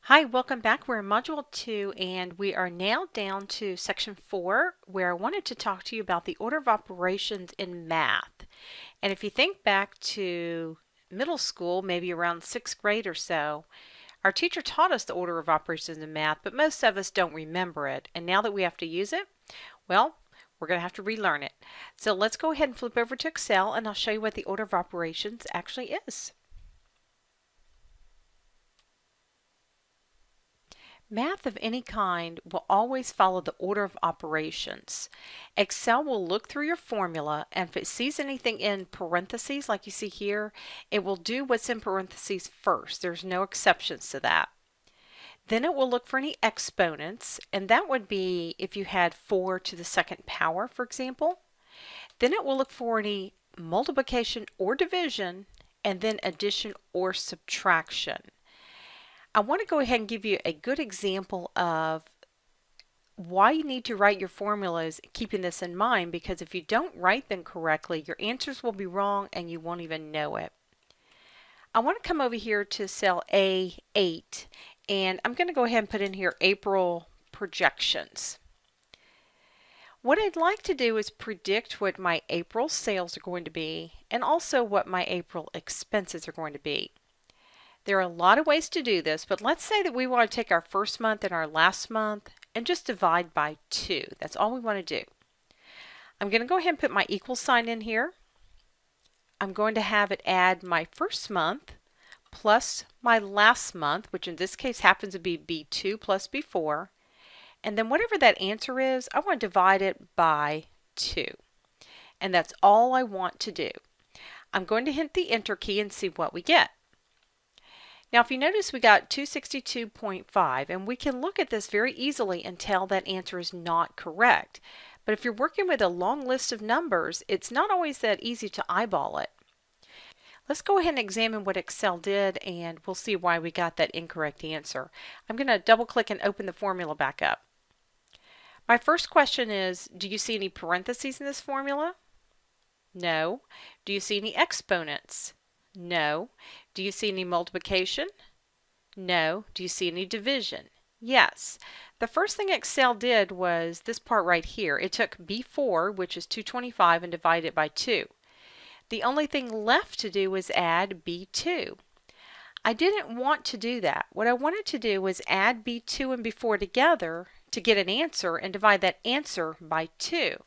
Hi, welcome back. We're in Module 2 and we are now down to Section 4 where I wanted to talk to you about the order of operations in math. And if you think back to middle school, maybe around 6th grade or so, our teacher taught us the order of operations in math, but most of us don't remember it. And now that we have to use it, well, we're going to have to relearn it. So let's go ahead and flip over to Excel and I'll show you what the order of operations actually is. Math of any kind will always follow the order of operations. Excel will look through your formula, and if it sees anything in parentheses like you see here, it will do what's in parentheses first. There's no exceptions to that. Then it will look for any exponents, and that would be if you had 4 to the second power, for example. Then it will look for any multiplication or division, and then addition or subtraction. I want to go ahead and give you a good example of why you need to write your formulas keeping this in mind, because if you don't write them correctly, your answers will be wrong and you won't even know it. I want to come over here to cell A8 and I'm going to go ahead and put in here April projections. What I'd like to do is predict what my April sales are going to be and also what my April expenses are going to be. There are a lot of ways to do this, but let's say that we want to take our first month and our last month and just divide by 2. That's all we want to do. I'm going to go ahead and put my equal sign in here. I'm going to have it add my first month plus my last month, which in this case happens to be B2 plus B4. And then whatever that answer is, I want to divide it by 2. And that's all I want to do. I'm going to hit the enter key and see what we get. Now if you notice we got 262.5 and we can look at this very easily and tell that answer is not correct. But if you're working with a long list of numbers, it's not always that easy to eyeball it. Let's go ahead and examine what Excel did and we'll see why we got that incorrect answer. I'm going to double click and open the formula back up. My first question is, do you see any parentheses in this formula? No. Do you see any exponents? No. Do you see any multiplication? No. Do you see any division? Yes. The first thing Excel did was this part right here. It took B4, which is 225, and divided it by 2. The only thing left to do was add B2. I didn't want to do that. What I wanted to do was add B2 and B4 together to get an answer and divide that answer by 2.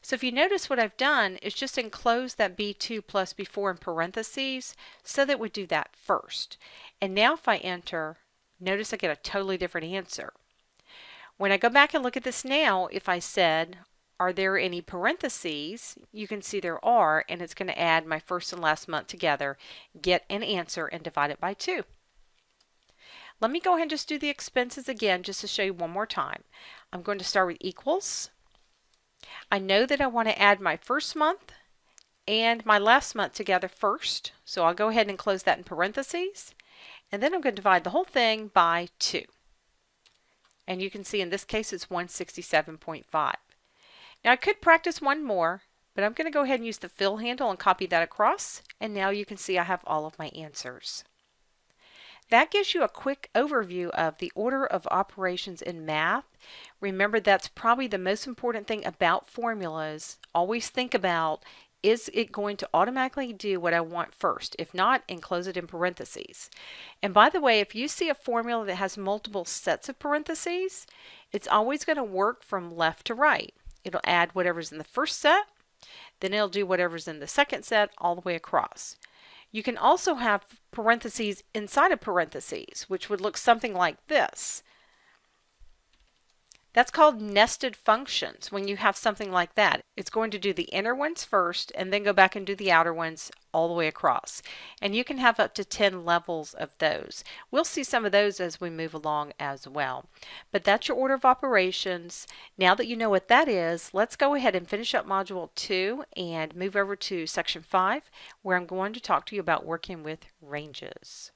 So if you notice what I've done is just enclose that B2 plus B4 in parentheses so that we do that first. And now if I enter, notice I get a totally different answer. When I go back and look at this now, if I said, are there any parentheses? You can see there are, and it's going to add my first and last month together, get an answer, and divide it by 2. Let me go ahead and just do the expenses again just to show you one more time. I'm going to start with equals. I know that I want to add my first month and my last month together first, so I'll go ahead and close that in parentheses, and then I'm going to divide the whole thing by 2. And you can see in this case it's 167.5. Now I could practice one more, but I'm going to go ahead and use the fill handle and copy that across, and now you can see I have all of my answers. That gives you a quick overview of the order of operations in math. Remember, that's probably the most important thing about formulas. Always think about, is it going to automatically do what I want first? If not, enclose it in parentheses. And by the way, if you see a formula that has multiple sets of parentheses, it's always going to work from left to right. It'll add whatever's in the first set, then it'll do whatever's in the second set all the way across. You can also have parentheses inside of parentheses, which would look something like this. That's called nested functions. When you have something like that, it's going to do the inner ones first and then go back and do the outer ones all the way across. And you can have up to 10 levels of those. We'll see some of those as we move along as well. But that's your order of operations. Now that you know what that is, let's go ahead and finish up Module 2 and move over to Section 5, where I'm going to talk to you about working with ranges.